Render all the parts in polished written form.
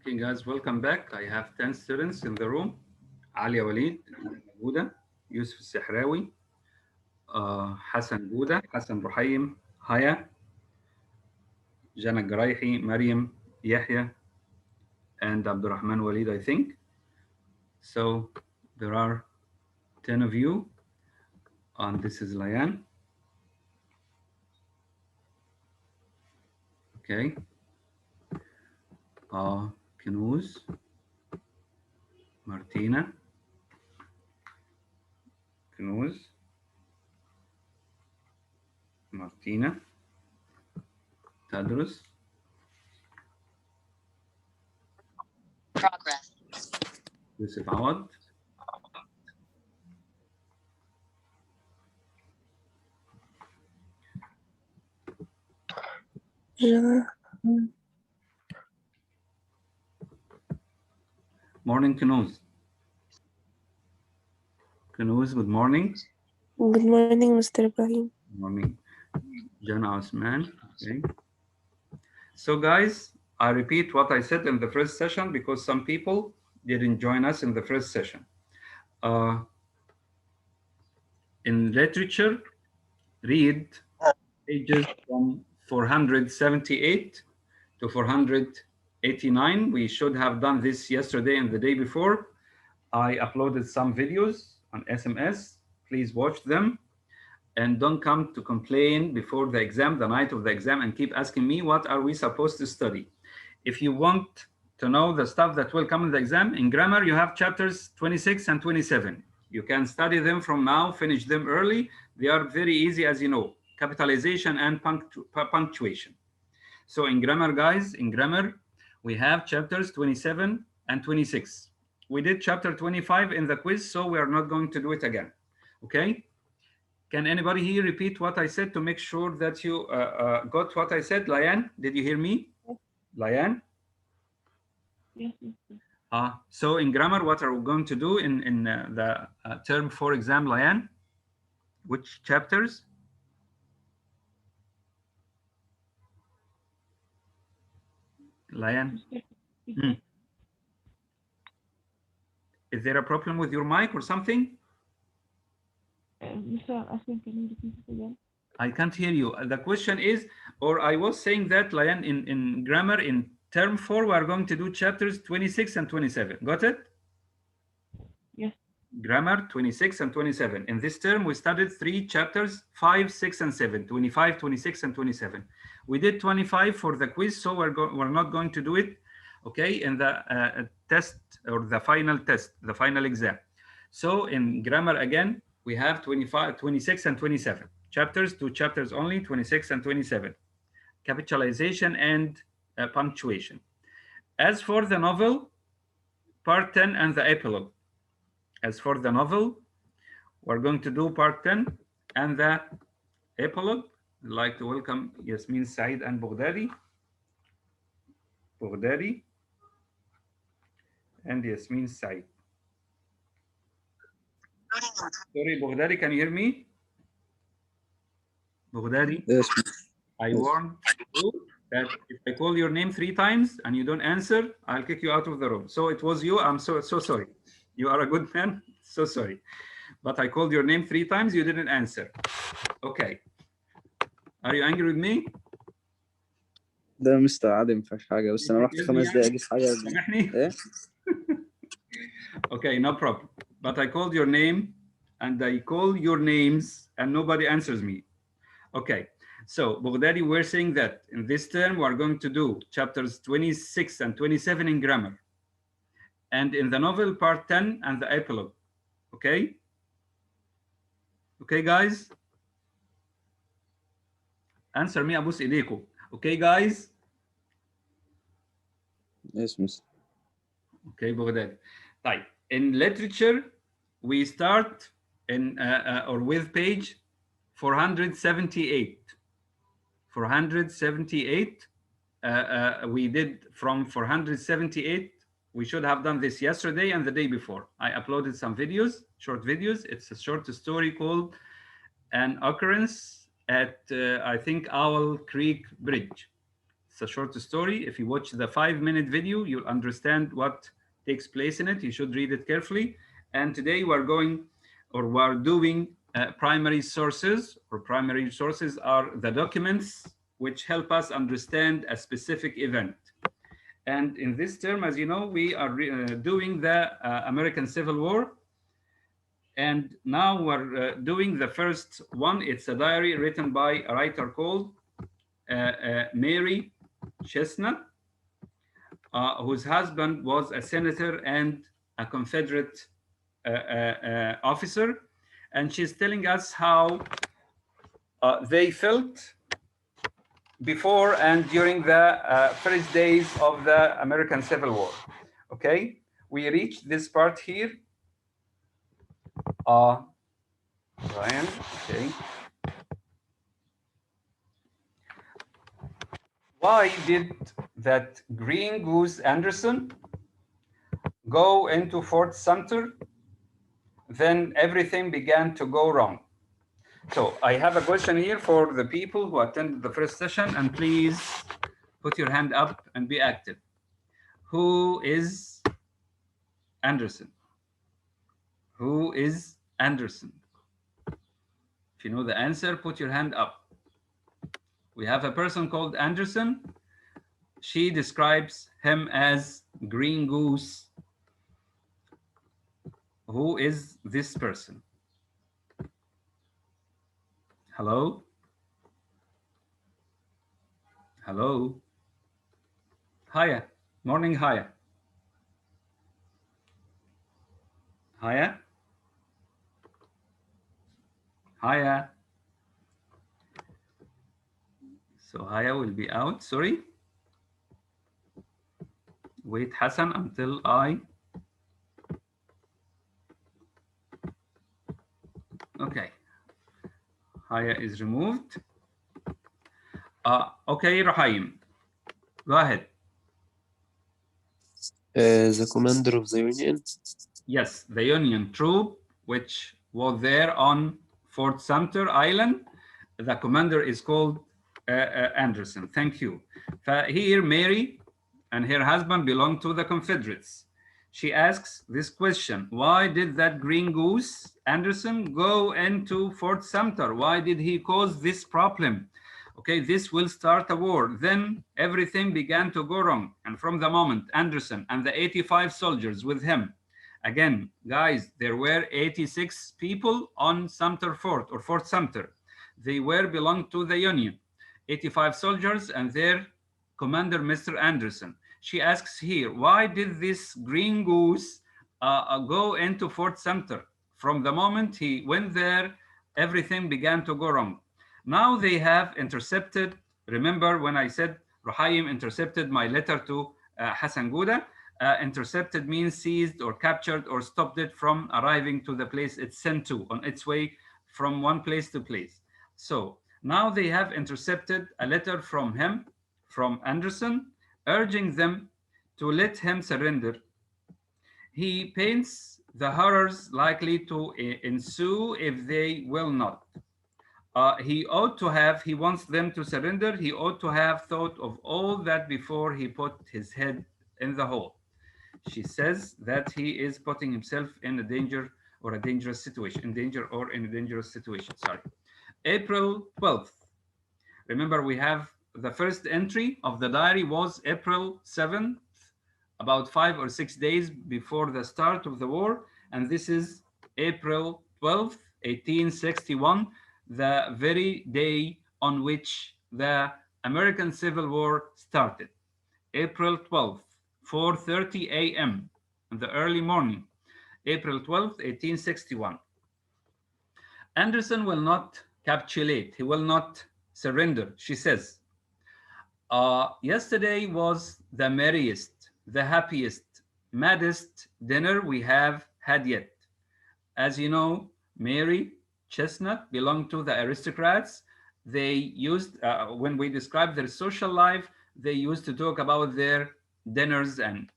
Okay, guys, welcome back. I have 10 students in the room. عليا وليد موجودة، يوسف السحراوي، حسن جودة، حسن رحيم، هيا، جنى الجرايحي، مريم، يحيى, and Abdurrahman Walid, I think. So there are 10 of you. And this is Layan. Okay. Kenuz, Martina, Kenuz, Martina, Tadrus, Progress. Yusuf Awad, Morning, Kenuz. Kenuz, good morning. Good morning, Mr. Ibrahim. Good morning, Jana Osman. Okay. So, guys, I repeat what I said in the first session because some people didn't join us in the first session. In literature, read pages from 478 to 489. We should have done this yesterday and the day before. I uploaded some videos on SMS. Please watch them. And don't come to complain before the exam, the night of the exam, and keep asking me, what are we supposed to study? If you want to know the stuff that will come in the exam, in grammar, you have chapters 26 and 27. You can study them from now, finish them early. They are very easy, as you know, capitalization and punctuation. So in grammar, guys, in grammar, we have chapters 27 and 26. We did chapter 25 in the quiz, so we are not going to do it again. Okay? Can anybody here repeat what I said to make sure that you got what I said? Layan, did you hear me? Layan? Yes. So in grammar, what are we going to do in the term 4 exam, Layan? Which chapters? Layan? Is there a problem with your mic or something? Mr. Asking, can you repeat it again? I can't hear you. The question is, or I was saying that, Layan, in grammar, in term 4, we are going to do chapters 26 and 27. Got it? Yes. Grammar 26 and 27. In this term, we studied 3 chapters, 5, 6, and 7, 25, 26, and 27. We did 25 for the quiz, so we're not going to do it, okay, in the test or the final test, the final exam. So in grammar, again, we have 25, 26, and 27. Chapters, 2 chapters only, 26 and 27. Capitalization and punctuation. As for the novel, part 10 and the epilogue. As for the novel, we're going to do part 10 and the epilogue. I'd like to welcome Yasmin Said and Boghdadi. Boghdadi and Yasmin Said. Sorry, Boghdadi, can you hear me? Boghdadi? Yes. I warned you that if I call your name 3 times and you don't answer, I'll kick you out of the room. So it was you. I'm so sorry. You are a good man. So sorry. But I called your name 3 times. You didn't answer. Okay. Are you angry with me? ده مستر عادي ما فيهاش حاجة بس أنا رحت 5 دقايق أجيب حاجة سامحني. إيه؟ Okay, no problem. But I called your name and I call your names and nobody answers me. Okay. So, Boghdadi, we're saying that in this term, we're going to do chapters 26 and 27 in grammar. And in the novel, part 10 and the epilogue. Okay? Okay, guys? Answer me, Abus Ideko. Okay, guys? Yes, miss. Okay, Boghdadi. Right. In literature, we start in or with page 478. 478. We did from 478. We should have done this yesterday and the day before. I uploaded some videos, short videos. It's a short story called An Occurrence at, I think, Owl Creek Bridge. It's a short story. If you watch the 5-minute video, you'll understand what takes place in it. You should read it carefully. And today we're doing primary sources, or primary sources are the documents which help us understand a specific event. And in this term, as you know, we are doing the American Civil War. And now we're doing the first one. It's a diary written by a writer called Mary Chestnut, whose husband was a senator and a Confederate officer. And she's telling us how they felt before and during the first days of the American Civil War. Okay, we reached this part here. Ryan, okay. Why did that Green Goose Anderson go into Fort Sumter? Then everything began to go wrong. So I have a question here for the people who attended the first session, and please put your hand up and be active. Who is Anderson? Who is Anderson? If you know the answer, put your hand up. We have a person called Anderson. She describes him as Green Goose. Who is this person? Hello? Hello? Hiya. Morning, Hiya. Hiya? Hiya. So Hiya will be out, sorry. Wait, Hassan, until I... Okay. Hiya is removed. Okay, Rahim, go ahead. The commander of the Union. Yes, the Union troop, which was there on Fort Sumter Island. The commander is called Anderson. Thank you. Here, Mary and her husband belong to the Confederates. She asks this question: why did that Green Goose Anderson go into Fort Sumter? Why did he cause this problem? Okay, this will start a war. Then everything began to go wrong. And from the moment Anderson and the 85 soldiers with him, again, guys, there were 86 people on Sumter Fort, or Fort Sumter. They belonged to the Union. 85 soldiers and their commander, Mr. Anderson. She asks here, why did this Green Goose go into Fort Sumter? From the moment he went there, everything began to go wrong. Now they have intercepted. Remember when I said Ruhaim intercepted my letter to Hassan Gouda? Intercepted means seized or captured or stopped it from arriving to the place it's sent to, on its way from one place to place. So now they have intercepted a letter from him, from Anderson, urging them to let him surrender. He paints the horrors likely to ensue if they will not. He wants them to surrender. He ought to have thought of all that before he put his head in the hole. She says that he is putting himself in a danger or a dangerous situation, in a dangerous situation, sorry. April 12th. Remember, we have the first entry of the diary was April 7th, about 5 or 6 days before the start of the war. And this is April 12th, 1861, the very day on which the American Civil War started. April 12th, 4:30 a.m. in the early morning, April 12th, 1861. Anderson will not capitulate. He will not surrender, she says. Yesterday was the merriest, the happiest, maddest dinner we have had yet. As you know, Mary Chestnut belonged to the aristocrats. They used, when we describe their social life, they used to talk about their dinners and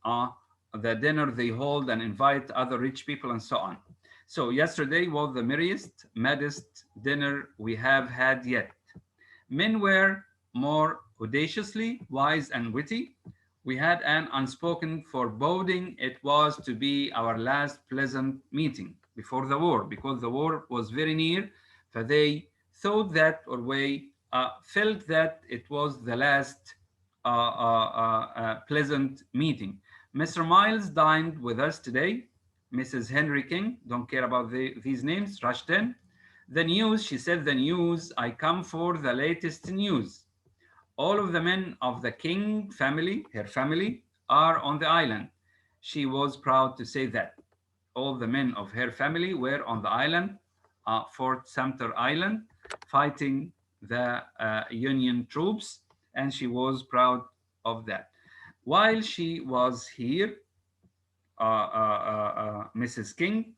the dinner they hold and invite other rich people and so on. So yesterday was the merriest, maddest dinner we have had yet. Men were more audaciously, wise, and witty. We had an unspoken foreboding it was to be our last pleasant meeting before the war, because the war was very near. So they thought that, or we felt that it was the last pleasant meeting. Mr. Miles dined with us today. Mrs. Henry King, don't care about these names, rushed in. The news, she said, the news, I come for the latest news. All of the men of the King family, her family, are on the island. She was proud to say that. All the men of her family were on the island, Fort Sumter Island, fighting the Union troops, and she was proud of that. While she was here, Mrs. King,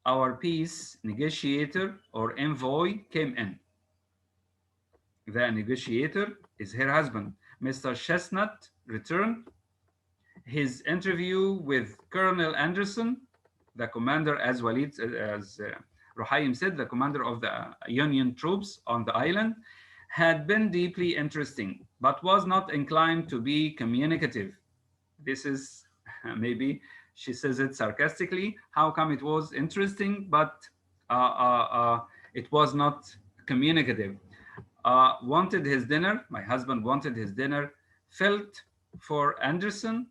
our peace negotiator or envoy came in. The negotiator is her husband. Mr. Chestnut returned. His interview with Colonel Anderson, the commander, as Ruhaim said, the commander of the Union troops on the island, had been deeply interesting, but was not inclined to be communicative. This is maybe she says it sarcastically. How come it was interesting, but it was not communicative? Wanted his dinner. My husband wanted his dinner. Felt for Anderson.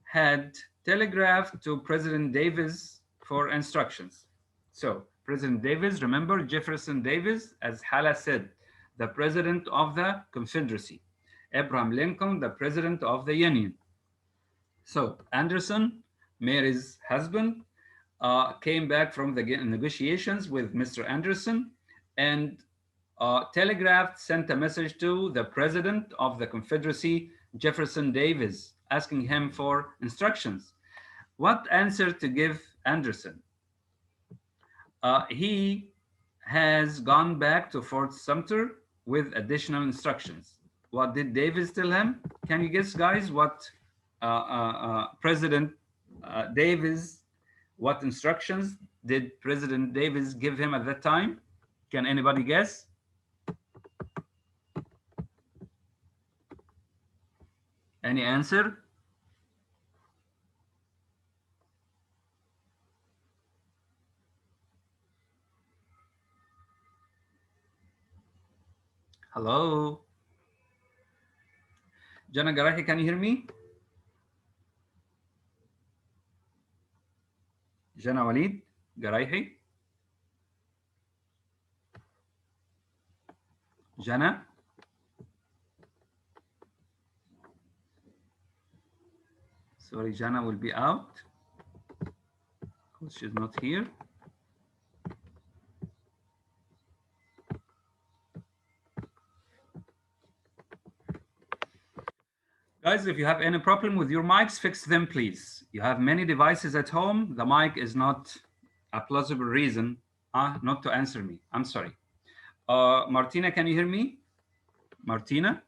Had telegraphed to President Davis for instructions. So President Davis, remember Jefferson Davis, as Hala said, the president of the Confederacy. Abraham Lincoln, the president of the Union. So Anderson, Mary's husband, came back from the negotiations with Mr. Anderson and telegraphed, sent a message to the president of the Confederacy, Jefferson Davis, asking him for instructions. What answer to give Anderson? He has gone back to Fort Sumter with additional instructions. What did Davis tell him? Can you guess, guys, what President Davis, what instructions did President Davis give him at that time? Can anybody guess? Any answer? Hello? Jana Garahi, can you hear me? Jana Walid Garaihi? Jana? Sorry, Jana will be out because she's not here. Guys, if you have any problem with your mics, fix them, please. You have many devices at home. The mic is not a plausible reason not to answer me. I'm sorry. Martina, can you hear me? Martina?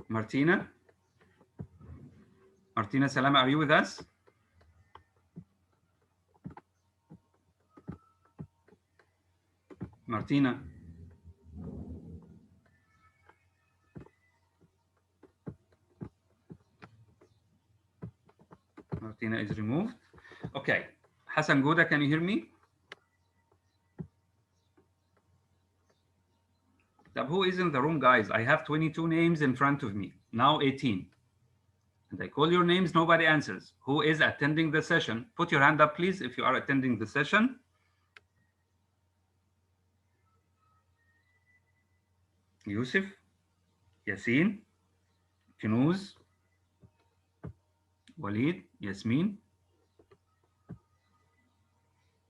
Martina? Martina Salama, are you with us? Martina? Martina is removed. Okay. Hassan Gouda, can you hear me? Who is in the room, guys? I have 22 names in front of me, now 18. And I call your names, nobody answers. Who is attending the session? Put your hand up, please, if you are attending the session. Yusuf, Yasin, Kunuz, Walid, Yasmin.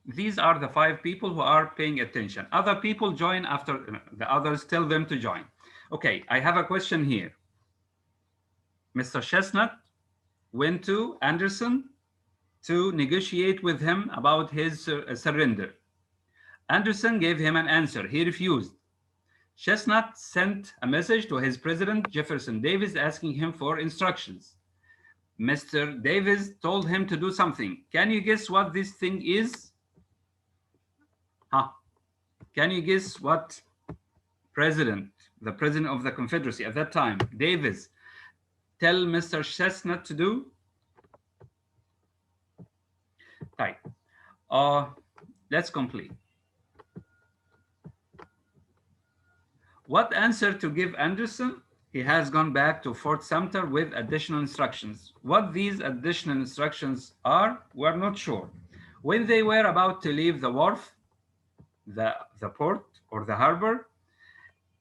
These are the 5 people who are paying attention. Other people join after the others, tell them to join. Okay, I have a question here. Mr. Chestnut went to Anderson to negotiate with him about his surrender. Anderson gave him an answer. He refused. Chestnut sent a message to his president, Jefferson Davis, asking him for instructions. Mr. Davis told him to do something. Can you guess what this thing is? Can you guess what president, the president of the Confederacy at that time, Davis, tell Mr. Chestnut to do? Right. Let's complete. What answer to give Anderson? He has gone back to Fort Sumter with additional instructions. What these additional instructions are, we're not sure. When they were about to leave the wharf, the port or the harbor,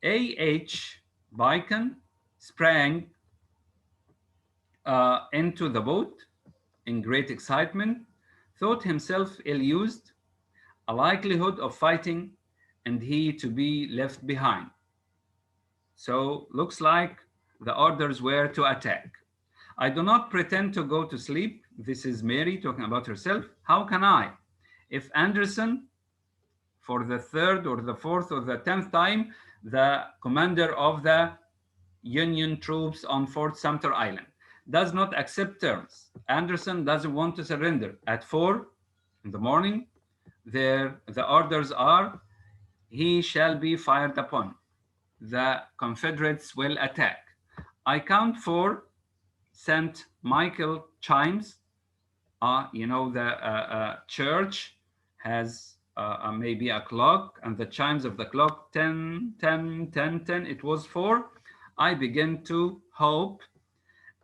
A.H. Bacon sprang into the boat in great excitement, thought himself ill-used, a likelihood of fighting, and he to be left behind. So looks like the orders were to attack. I do not pretend to go to sleep. This is Mary talking about herself. How can I? If Anderson, for the third or the fourth or the 10th time, the commander of the Union troops on Fort Sumter Island, does not accept terms. Anderson doesn't want to surrender. At 4 in the morning, the orders are, he shall be fired upon. The Confederates will attack. I count 4 St. Michael chimes. The church has maybe a clock, and the chimes of the clock, 10, 10, 10, 10. It was 4. I begin to hope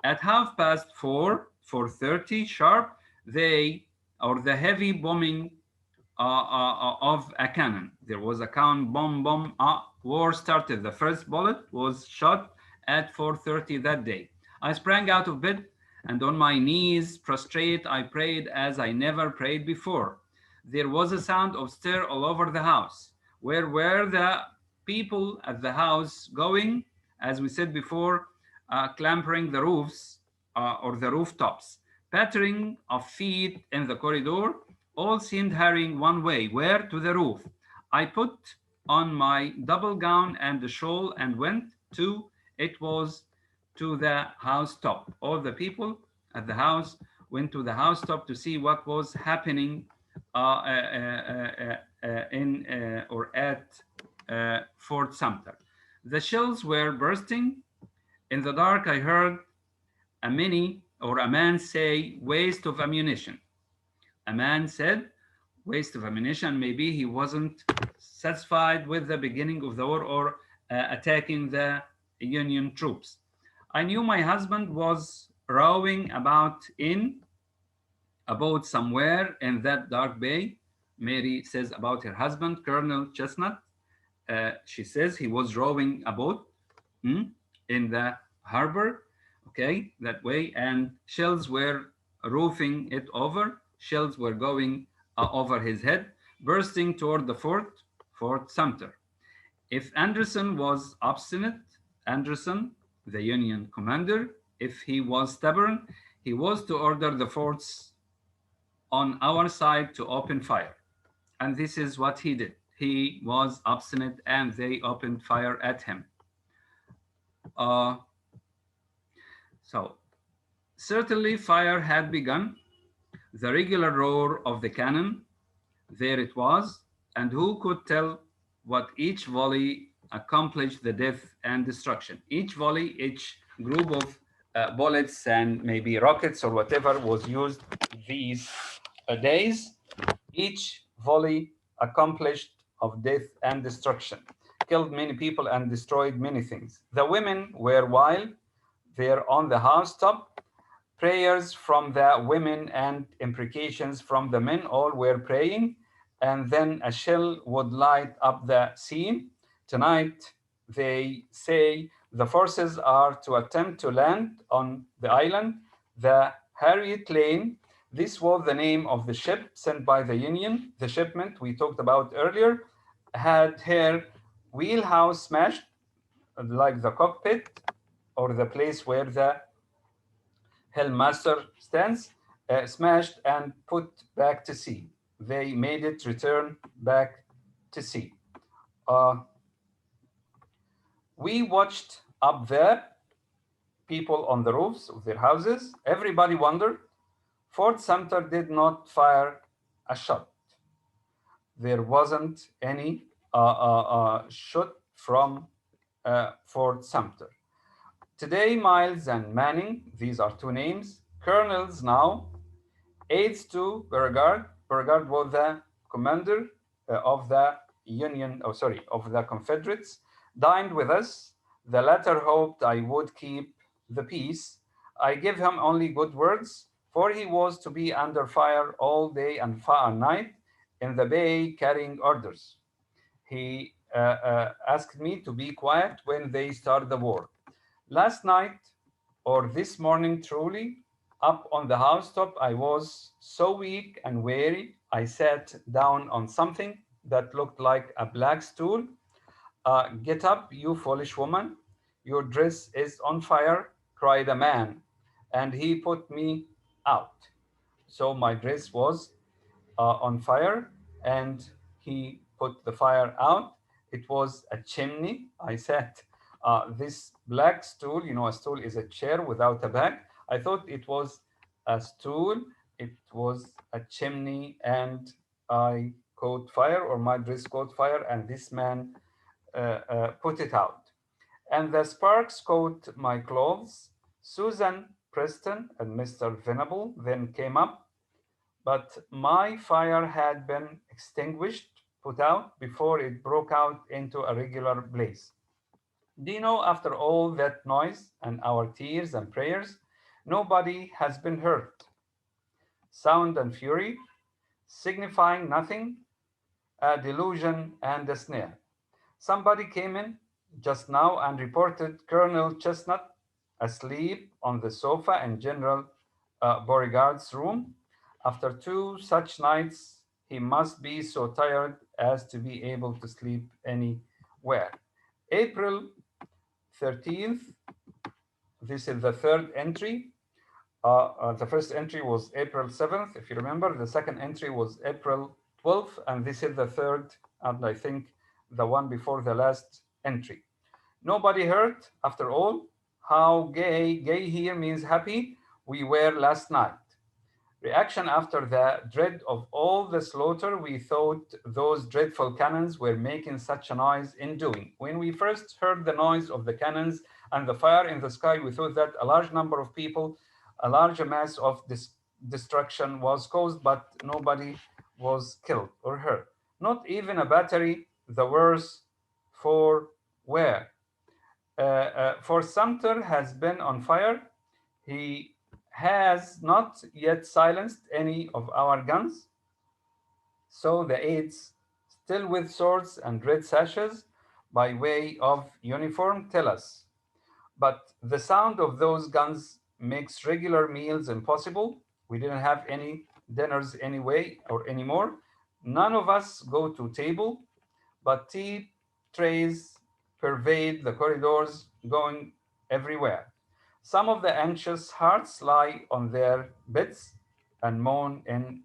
at 4:30, 4:30 sharp, the heavy bombing of a cannon. There was a cannon bomb. War started. The first bullet was shot at 4:30 that day. I sprang out of bed and on my knees, prostrate, I prayed as I never prayed before. There was a sound of stir all over the house. Where were the people at the house going? As we said before, clambering the roofs or the rooftops, pattering of feet in the corridor. All seemed hurrying one way. Where? To the roof. I put on my double gown and the shawl and went to, it was to the housetop. All the people at the house went to the housetop to see what was happening in or at Fort Sumter. The shells were bursting. In the dark, I heard a man say, waste of ammunition. A man said, waste of ammunition. Maybe he wasn't satisfied with the beginning of the war or attacking the Union troops. I knew my husband was rowing about in a boat somewhere in that dark bay. Mary says about her husband, Colonel Chestnut. She says he was rowing a boat in the harbor, okay, that way, and shells were roofing it over. Shells were going over his head, bursting toward the Fort Sumter. If Anderson was obstinate, Anderson, the Union commander, if he was stubborn, he was to order the forts on our side to open fire. And this is what he did. He was obstinate and they opened fire at him. So certainly fire had begun. The regular roar of the cannon, there it was. And who could tell what each volley accomplished the death and destruction? Each volley, each group of bullets and maybe rockets or whatever was used these days. Each volley accomplished of death and destruction, killed many people and destroyed many things. The women were wild. They're on the housetop. Prayers from the women and imprecations from the men, all were praying. And then a shell would light up the scene. Tonight, they say the forces are to attempt to land on the island. The Harriet Lane, this was the name of the ship sent by the Union. The shipment we talked about earlier had her wheelhouse smashed, like the cockpit or the place where the Hellmaster stands, smashed and put back to sea. They made it return back to sea. We watched up there, people on the roofs of their houses. Everybody wondered. Fort Sumter did not fire a shot. There wasn't any shot from Fort Sumter. Today, Miles and Manning, these are two names, colonels now, aides to Beauregard. Beauregard was the commander of the of the Confederates, dined with us. The latter hoped I would keep the peace. I give him only good words, for he was to be under fire all day and night in the bay carrying orders. He asked me to be quiet when they start the war. Last night, or this morning, truly, up on the housetop, I was so weak and weary, I sat down on something that looked like a black stool. Get up, you foolish woman. Your dress is on fire, cried a man, and he put me out. So my dress was on fire, and he put the fire out. It was a chimney. I sat this black stool. You know, a stool is a chair without a back. I thought it was a stool. It was a chimney, and I caught fire, or my dress caught fire, and this man put it out. And the sparks caught my clothes. Susan Preston and Mr. Venable then came up, but my fire had been extinguished, put out, before it broke out into a regular blaze. Do you know, after all that noise and our tears and prayers, nobody has been hurt? Sound and fury, signifying nothing, a delusion and a snare. Somebody came in just now and reported Colonel Chestnut asleep on the sofa in General Beauregard's room. After two such nights, he must be so tired as to be able to sleep anywhere. April 13th, this is the third entry. The first entry was April 7th, if you remember. The second entry was April 12th, and this is the third, and I think the one before the last entry. Nobody hurt, after all. How gay, gay here means happy, we were last night. Reaction after the dread of all the slaughter, we thought those dreadful cannons were making such a noise in doing. When we first heard the noise of the cannons and the fire in the sky, we thought that a large number of people, a large mass of destruction was caused, but nobody was killed or hurt. Not even a battery, the worse for where. For Sumter has been on fire. He has not yet silenced any of our guns. So the aides, still with swords and red sashes by way of uniform, tell us. But the sound of those guns makes regular meals impossible. We didn't have any dinners anyway or anymore. None of us go to table, but tea trays pervade the corridors, going everywhere. Some of the anxious hearts lie on their beds and moan in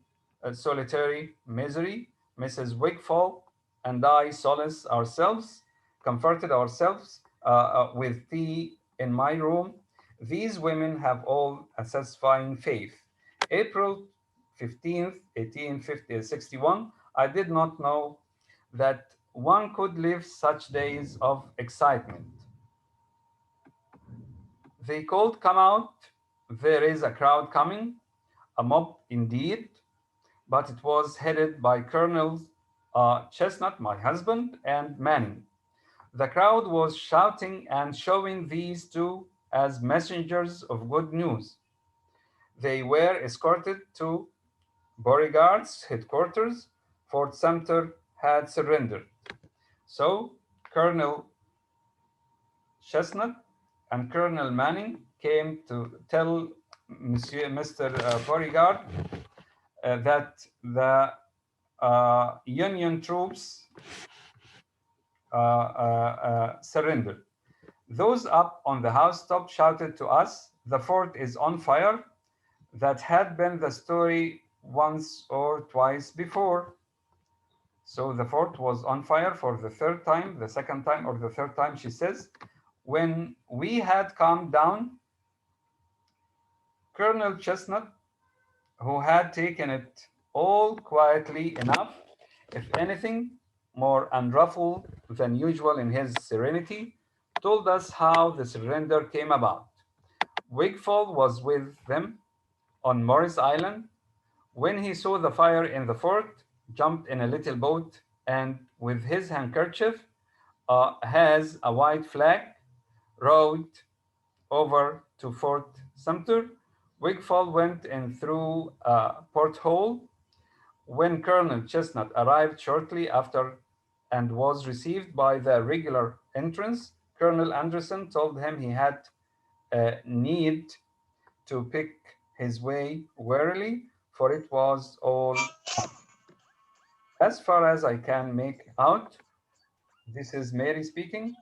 solitary misery. Mrs. Wigfall and I solace ourselves, comforted ourselves with tea in my room. These women have all a satisfying faith. April 15th, 1861, I did not know that one could live such days of excitement. They called, come out, there is a crowd coming, a mob indeed, but it was headed by Colonels Chestnut, my husband, and Manning. The crowd was shouting and showing these two as messengers of good news. They were escorted to Beauregard's headquarters. Fort Sumter had surrendered. So Colonel Chestnut and Colonel Manning came to tell Mr. Beauregard that the Union troops surrendered. Those up on the housetop shouted to us, the fort is on fire. That had been the story once or twice before. So the fort was on fire for the third time, the second time or the third time, she says. When we had calmed down, Colonel Chestnut, who had taken it all quietly enough, if anything, more unruffled than usual in his serenity, told us how the surrender came about. Wigfall was with them on Morris Island. When he saw the fire in the fort, jumped in a little boat, and with his handkerchief has a white flag, rowed over to Fort Sumter. Wigfall went in through a porthole. When Colonel Chestnut arrived shortly after and was received by the regular entrance, Colonel Anderson told him he had need to pick his way warily, for it was all as far as I can make out. This is Mary speaking.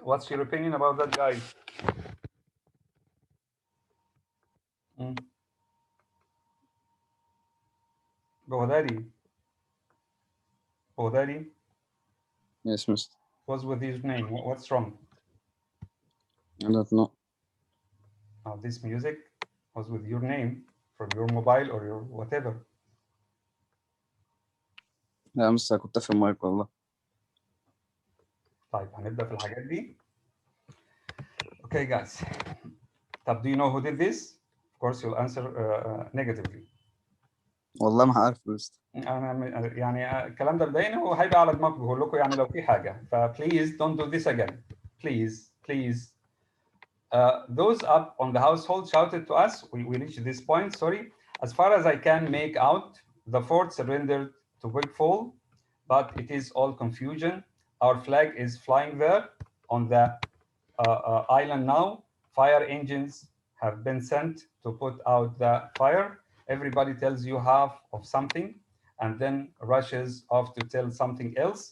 What's your opinion about that guy? Bohdari. Bohdari. Yes, Mr. What's with his name? What's wrong? I don't know. This music was with your name from your mobile or your whatever. لا مستر كنت في المايك والله. طيب هنبدأ في الحاجات دي. Okay guys. طب do you know who did this? Of course you'll answer negatively. والله ما عارف مستر. انا يعني الكلام ده مضايقني وهيبقى على دماغكم، بقول لكم يعني لو في حاجه فبليز don't do this again. Please. Those up on the household shouted to us. We reached this point, sorry. As far as I can make out, the fort surrendered to Wigfall, but it is all confusion. Our flag is flying there on the island now. Fire engines have been sent to put out the fire. Everybody tells you half of something and then rushes off to tell something else.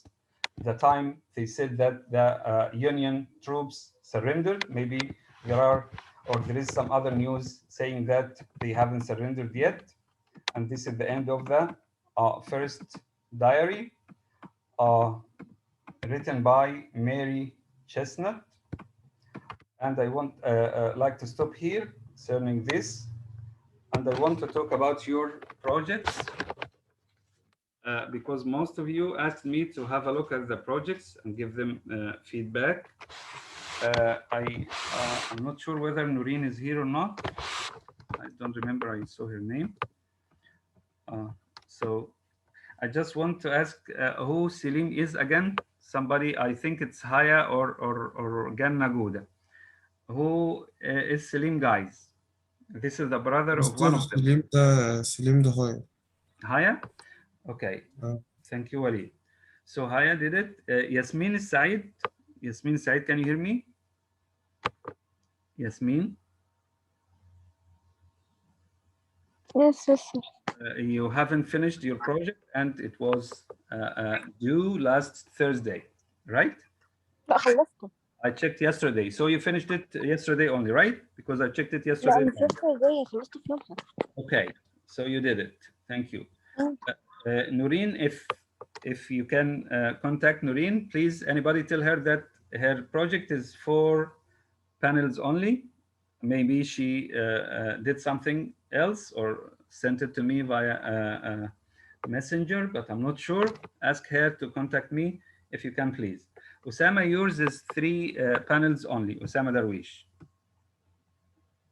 The time they said that the Union troops surrendered, maybe there is some other news saying that they haven't surrendered yet. And this is the end of the first diary written by Mary Chestnut. And I want like to stop here concerning this. And I want to talk about your projects because most of you asked me to have a look at the projects and give them feedback. I'm not sure whether Noreen is here or not. I don't remember, I saw her name. So I just want to ask who Selim is again. Somebody, I think it's Haya or Ganna Gouda. Who is Selim, guys? This is the brother of one of them. سليم ده هاي. Haya? Okay. Thank you, Wali. So Haya did it. Yasmin Said. Yasmin Said, can you hear me? Yasmin? Yes, sir. You haven't finished your project and it was due last Thursday, right? لا خلصته. I checked yesterday. So you finished it yesterday only, right? Because I checked it yesterday. لا الفترة الجاية خلصته في يومها. Okay, so you did it. Thank you. Noreen, if you can contact Noreen, please, anybody tell her that her project is 4 panels only. Maybe she did something else or sent it to me via messenger, but I'm not sure. Ask her to contact me if you can, please. Osama, yours is 3 panels only. Osama Darwish.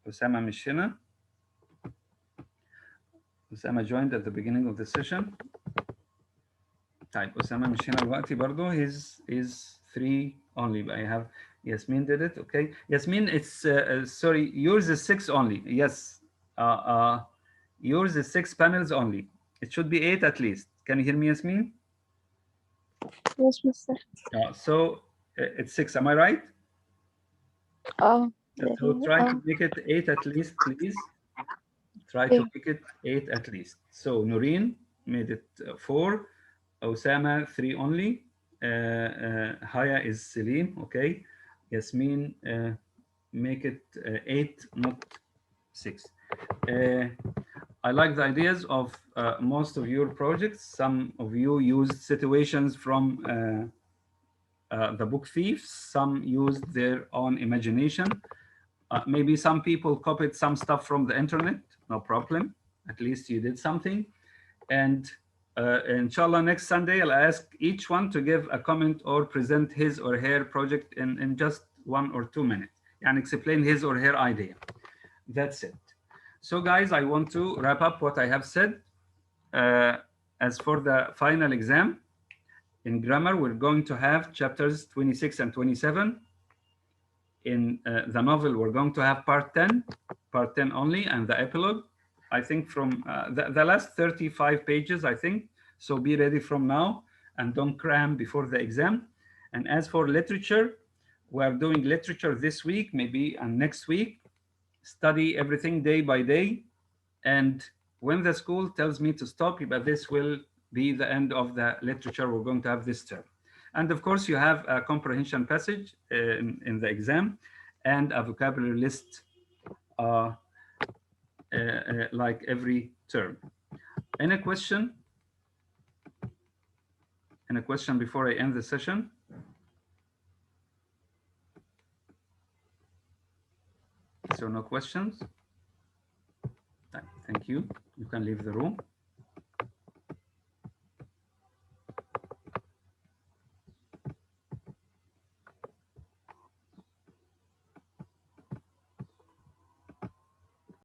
Osama Mishina. Osama joined at the beginning of the session. طيب Osama مش هنا دلوقتي برضه. His 3 only. But I have Yasmin did it. Okay. Yasmin, it's sorry, yours is 6 only. Yes. Yours is 6 panels only. It should be 8 at least. Can you hear me, Yasmin? Yes, mister. So it's 6. Am I right? So try to make it 8 at least, please. Try to make it 8 at least. So Noreen made it 4. Osama 3 only. Haya is Selim. Okay. Yasmin, make it 8, not 6. I like the ideas of most of your projects. Some of you used situations from the book Thieves. Some used their own imagination. Maybe some people copied some stuff from the internet. No problem. At least you did something. And inshallah, next Sunday, I'll ask each one to give a comment or present his or her project in just 1 or 2 minutes and explain his or her idea. That's it. So guys, I want to wrap up what I have said. As for the final exam, in grammar, we're going to have chapters 26 and 27. In the novel, we're going to have part 10 only, and the epilogue. I think from the last 35 pages, I think. So be ready from now and don't cram before the exam. And as for literature, we are doing literature this week, maybe, and next week. Study everything day by day. And when the school tells me to stop, but this will be the end of the literature we're going to have this term. And of course, you have a comprehension passage in the exam and a vocabulary list like every term. Any question? Any question before I end the session? So no questions? Thank you. You can leave the room.